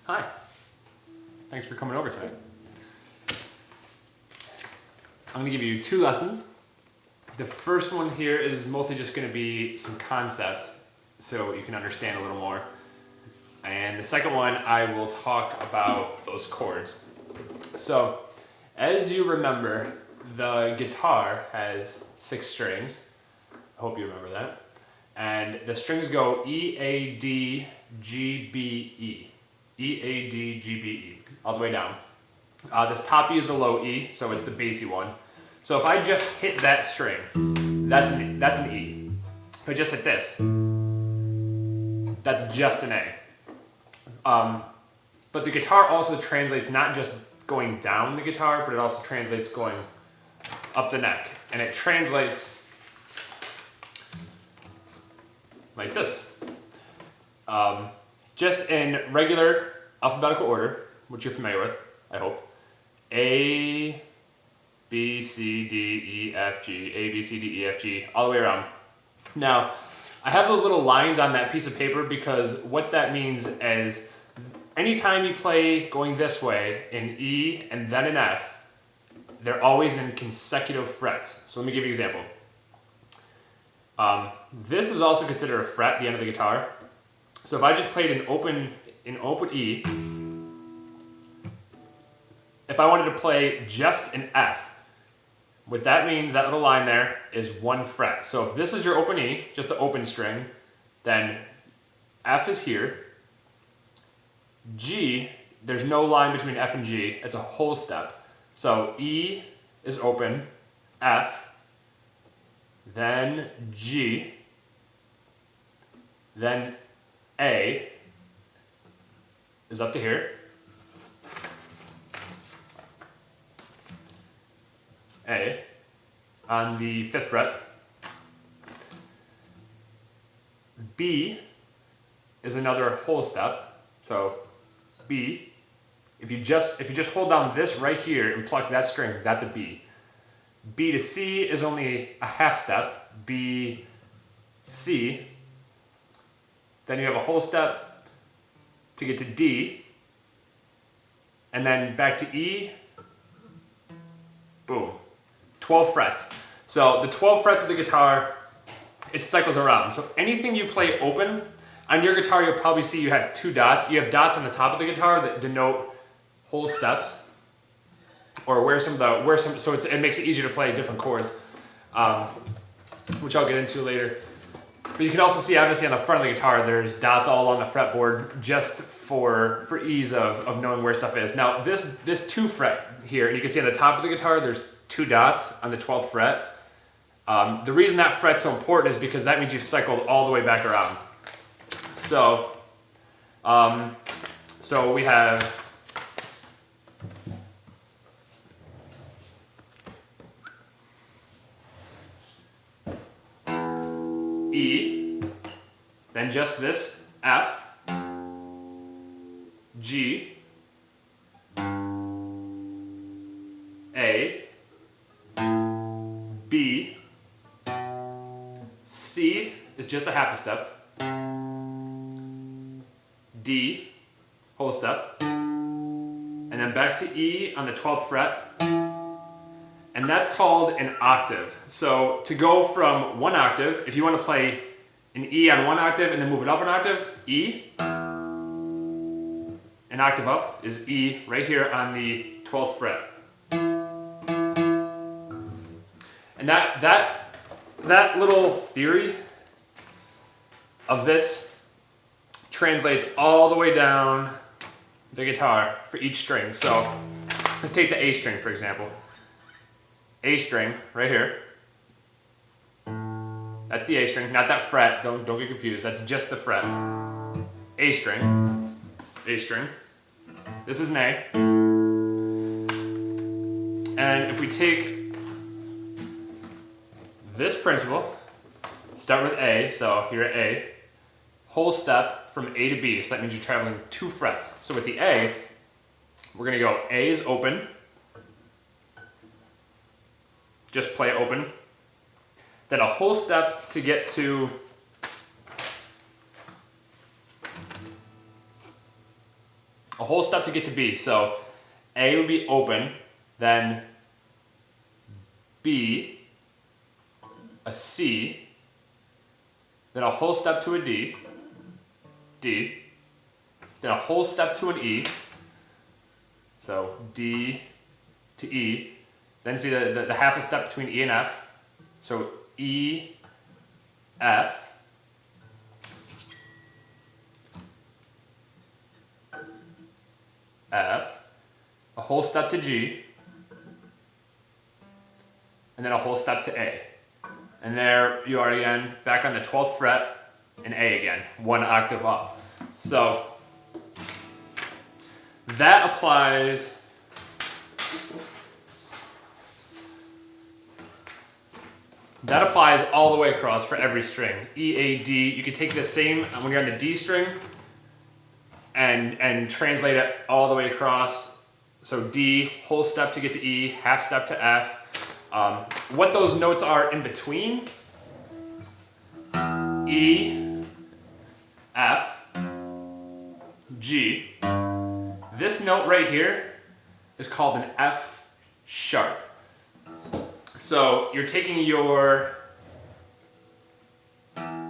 Hi. Thanks for coming over tonight. I'm going to give you 2 lessons. The first one here is mostly just going to be some concept so you can understand a little more. And the second one, I will talk about those chords. So, as you remember, the guitar has 6 strings. I hope you remember that. And the strings go E, A, D, G, B, E. E, A, D, G, B, E. All the way down. This top E is the low E, so it's the bassy one. So if I just hit that string, that's an E. If I just hit this, that's just an A. But the guitar also translates not just going down the guitar, but it also translates going up the neck. And it translates like this. Just in regular alphabetical order, which you're familiar with, I hope. A, B, C, D, E, F, G, A, B, C, D, E, F, G, all the way around. Now, I have those little lines on that piece of paper because what that means is anytime you play going this way in E and then an F, they're always in consecutive frets. So let me give you an example. This is also considered a fret, the end of the guitar. So if I just played an open E, if I wanted to play just an F, what that means, that little line there, is 1 fret. So if this is your open E, just the open string, then F is here. G, there's no line between F and G, it's a whole step. So E is open, F, then G, then A is up to here. A on the 5th fret. B is another whole step. So B, if you just hold down this right here and pluck that string, that's a B. B to C is only a half step. B, C. Then you have a whole step to get to D. And then back to E. Boom. 12 frets. So the 12 frets of the guitar, it cycles around. So anything you play open, on your guitar you'll probably see you have 2 dots. You have dots on the top of the guitar that denote whole steps, or so it makes it easier to play different chords, which I'll get into later. But you can also see, obviously, on the front of the guitar, there's dots all along the fretboard just for ease of knowing where stuff is. Now, this 2 fret here, and you can see on the top of the guitar, there's 2 dots on the 12th fret. The reason that fret's so important is because that means you've cycled all the way back around. So, so we have E, then just this, F, G, A, B, C is just a half a step, D, whole step, and then back to E on the 12th fret, and that's called an octave. So to go from 1 octave, if you want to play an E on 1 octave and then move it up an octave, E, an octave up is E right here on the 12th fret. And that little theory of this translates all the way down the guitar for each string. So let's take the A string, for example. A string right here. That's the A string, not that fret. Don't get confused. That's just the fret. A string. A string. This is an A. And if we take this principle, start with A, so here at A, whole step from A to B, so that means you're traveling 2 frets. So with the A, we're going to go A is open, just play open, then a whole step to get to a whole step to get to B. So A would be open, then B, a C, then a whole step to a D, D, then a whole step to an E, so D to E, then see the half a step between E and F, so E, F, F, a whole step to G, and then a whole step to A. And there you are again, back on the 12th fret in A again, one octave up. So that applies all the way across for every string. E, A, D. You can take the same when you're on the D string and translate it all the way across. So D, whole step to get to E, half step to F. What those notes are in between, E, F, G. This note right here is called an F sharp. So you're taking your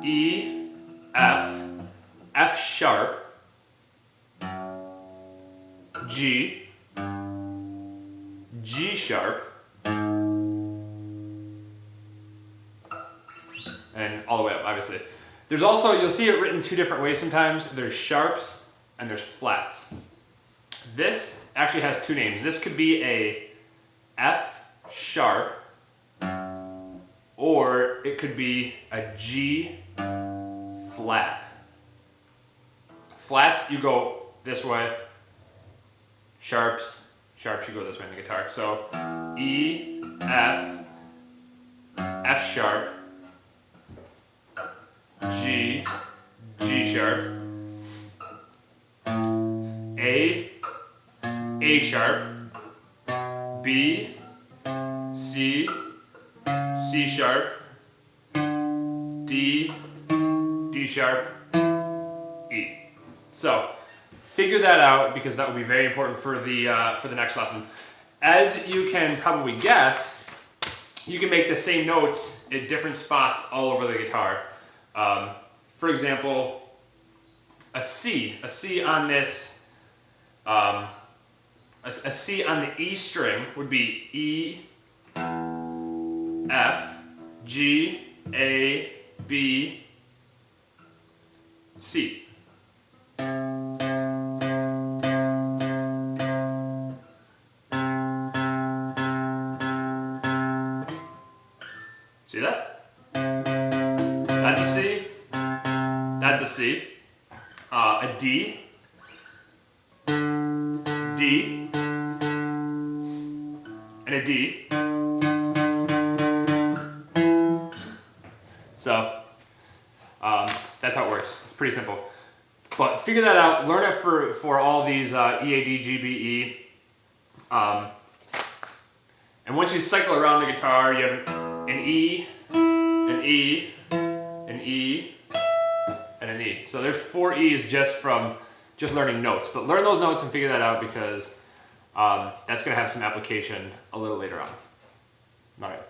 E, F, F sharp, G, G sharp, and all the way up, obviously. There's also, you'll see it written two different ways sometimes. There's sharps and there's flats. This actually has two names. This could be a F sharp, or it could be a G flat. Flats, you go this way. Sharps, you go this way in the guitar. So E, F, F sharp, G, G sharp, A sharp, B, C, C sharp, D, D sharp, E. So figure that out because that will be very important for the next lesson. As you can probably guess, you can make the same notes at different spots all over the guitar. For example, a C on this, a C on the E string would be E, F, G, A, B, C. See that? That's a C. That's a C. A D. D. And a D. So that's how it works. It's pretty simple. But figure that out. Learn it for all these E, A, D, G, B, E. And once you cycle around the guitar, you have an E, an E, an E, and an E. So there's 4 E's just from learning notes. But learn those notes and figure that out because that's going to have some application a little later on. All right.